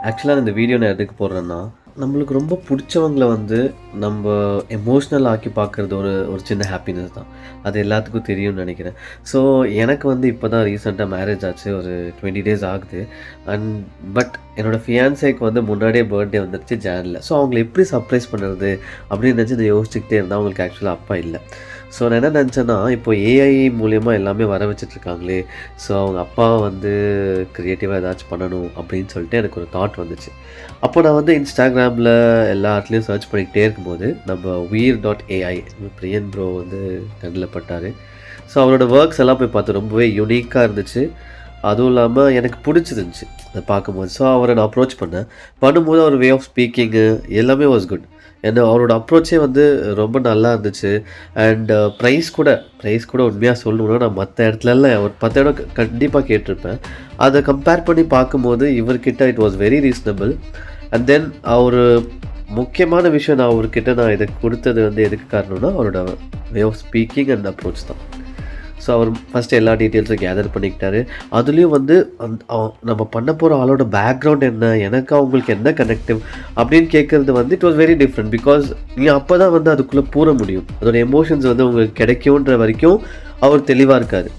ஆக்சுவலாக இந்த வீடியோ நான் எதுக்கு போடுறேன்னா, நம்மளுக்கு ரொம்ப புடிச்சவங்கள வந்து நம்ப எமோஷ்னல் ஆக்கி பார்க்குறது ஒரு ஒரு சின்ன ஹாப்பினஸ் தான். அது எல்லாத்துக்கும் தெரியும்னு நெனைக்கிறேன். ஸோ எனக்கு வந்து இப்போ தான் ரீசென்ட்டா மேரேஜ் ஆச்சு. ஒரு 20 டேஸ் ஆகுது. அண்ட் பட் என்னோட ஃபியான்சேக்கு வந்து முன்னாடியே பர்த்டே வந்துருச்சு ஜான்ல. ஸோ அவங்கள எப்படி சர்ப்ரைஸ் பண்ணுறது அப்படின்னு நினச்சு இதை யோசிச்சுக்கிட்டே இருந்தேன். அவங்களுக்கு ஆக்சுவலா அப்பா இல்ல. ஸோ நான் என்ன நெனச்சேன்னா, இப்போ ஏஐ மூலியமா எல்லாமே வர வச்சுட்ருக்காங்களே, ஸோ அவங்க அப்பாவ வந்து கிரியேட்டிவா ஏதாச்சும் பண்ணணும் அப்படின்னு சொல்லிட்டு எனக்கு ஒரு தாட் வந்துச்சு. அப்போ நான் வந்து இன்ஸ்டாகிராமில் எல்லா இடத்துலையும் சர்ச் பண்ணிக்கிட்டே இருக்கும்போது நம்ம weir.ai பிரியன் ப்ரோ வந்து கண்ணில் பட்டார். ஸோ அவரோட ஒர்க்ஸ் எல்லாம் போய் பார்த்தேன். ரொம்பவே யூனிக்காக இருந்துச்சு. அதுவும் இல்லாமல் எனக்கு பிடிச்சிருந்துச்சி அதை பார்க்கும்போது. ஸோ அவரை நான் அப்ரோச் பண்ணேன். பண்ணும்போது அவர் வே ஆஃப் ஸ்பீக்கிங்கு எல்லாமே வாஸ் குட். ஏன்னா அவரோட அப்ரோச்சே வந்து ரொம்ப நல்லா இருந்துச்சு. அண்ட் ப்ரைஸ் கூட உண்மையாக சொல்லணுன்னா நான் மற்ற இடத்துலலாம் ஒரு 10 இடம் கண்டிப்பாக கேட்டிருப்பேன். அதை கம்பேர் பண்ணி பார்க்கும்போது இவர்கிட்ட it was very reasonable. And then ஒரு முக்கியமான விஷயம் நான் அவர்கிட்ட நான் இதை கொடுத்தது வந்து எதுக்கு காரணம்னா அவரோட way of speaking and approach தான். ஸோ அவர் ஃபஸ்ட்டு எல்லா டீட்டெயில்ஸும் கேதர் பண்ணிக்கிட்டாரு. அதுலேயும் வந்து நம்ம பண்ண போகிற ஆளோட பேக்ரவுண்ட் என்ன, எனக்கு அவங்களுக்கு என்ன கனெக்டிவ் அப்படின்னு கேட்குறது வந்து it was very different. Because நீங்கள் அப்போ தான் வந்து அதுக்குள்ளே பூர முடியும். அதோட எமோஷன்ஸ் வந்து உங்களுக்கு கிடைக்குன்ற வரைக்கும் அவர் தெளிவாக இருக்கார்.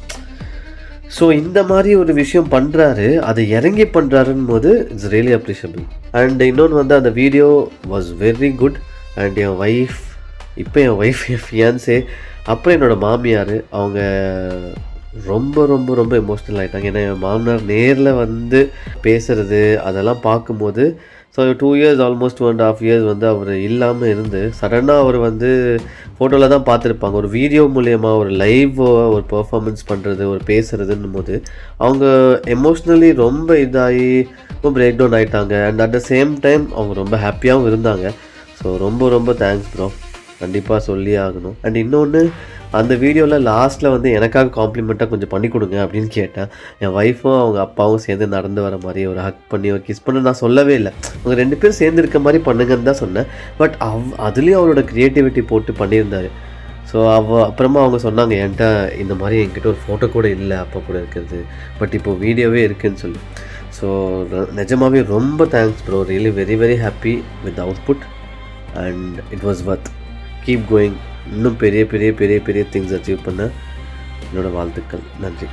ஸோ இந்த மாதிரி ஒரு விஷயம் பண்ணுறாரு, அதை இறங்கி பண்ணுறாருன்னு போது இட்ஸ் ரியலி அப்ரிஷியபிள். அண்ட் இன்னொன்று வந்து அந்த video was very good. And N wife N fiancée அப்புறம் என்னோடய மாமியார் அவங்க ரொம்ப ரொம்ப ரொம்ப எமோஷ்னல் ஆகிட்டாங்க. ஏன்னா என் மாமனார் நேரில் வந்து பேசுகிறது அதெல்லாம் பார்க்கும்போது ஸோ 2 இயர்ஸ் ஆல்மோஸ்ட் 2.5 இயர்ஸ் வந்து அவர் இல்லாமல் இருந்து சடனாக அவர் வந்து ஃபோட்டோவில் தான் பார்த்துருப்பாங்க. ஒரு வீடியோ மூலயமா ஒரு லைவ் ஒரு பெர்ஃபார்மன்ஸ் பண்ணுறது ஒரு பேசுகிறதுன்னும் போது அவங்க எமோஷ்னலி ரொம்ப இதாகி ரொம்ப பிரேக் டவுன் ஆகிட்டாங்க. And at the same time அவங்க ரொம்ப ஹாப்பியாகவும் இருந்தாங்க. ஸோ ரொம்ப ரொம்ப தேங்க்ஸ் ப்ரோ, கண்டிப்பாக சொல்லியே ஆகணும். அண்ட் இன்னொன்று அந்த வீடியோவில் லாஸ்ட்டில் வந்து எனக்காக காம்ப்ளிமெண்ட்டாக கொஞ்சம் பண்ணி கொடுங்க அப்படின்னு கேட்டேன். என் ஒய்ஃபும் அவங்க அப்பாவும் சேர்ந்து நடந்து வர மாதிரி ஒரு ஹக் பண்ணி ஒரு கிஸ் பண்ண நான் சொல்லவே இல்லை. அவங்க 2 பேரும் சேர்ந்து இருக்க மாதிரி பண்ணுங்கன்னு தான் சொன்னேன். பட் அதுலேயும் அவரோட க்ரியேட்டிவிட்டி போட்டு பண்ணியிருந்தார். ஸோ அப்புறமா அவங்க சொன்னாங்க என்கிட்ட இந்த மாதிரி என்கிட்ட ஒரு ஃபோட்டோ கூட இல்லை அப்போ கூட இருக்கிறது, பட் இப்போது வீடியோவே இருக்குதுன்னு சொல்லி. ஸோ நிஜமாகவே ரொம்ப thanks bro, really very very happy with output and it was worth. Keep going. இன்னும் பெரிய பெரிய பெரிய பெரிய திங்ஸ் அச்சீவ் பண்ண என்னோடய வாழ்த்துக்கள். நன்றி.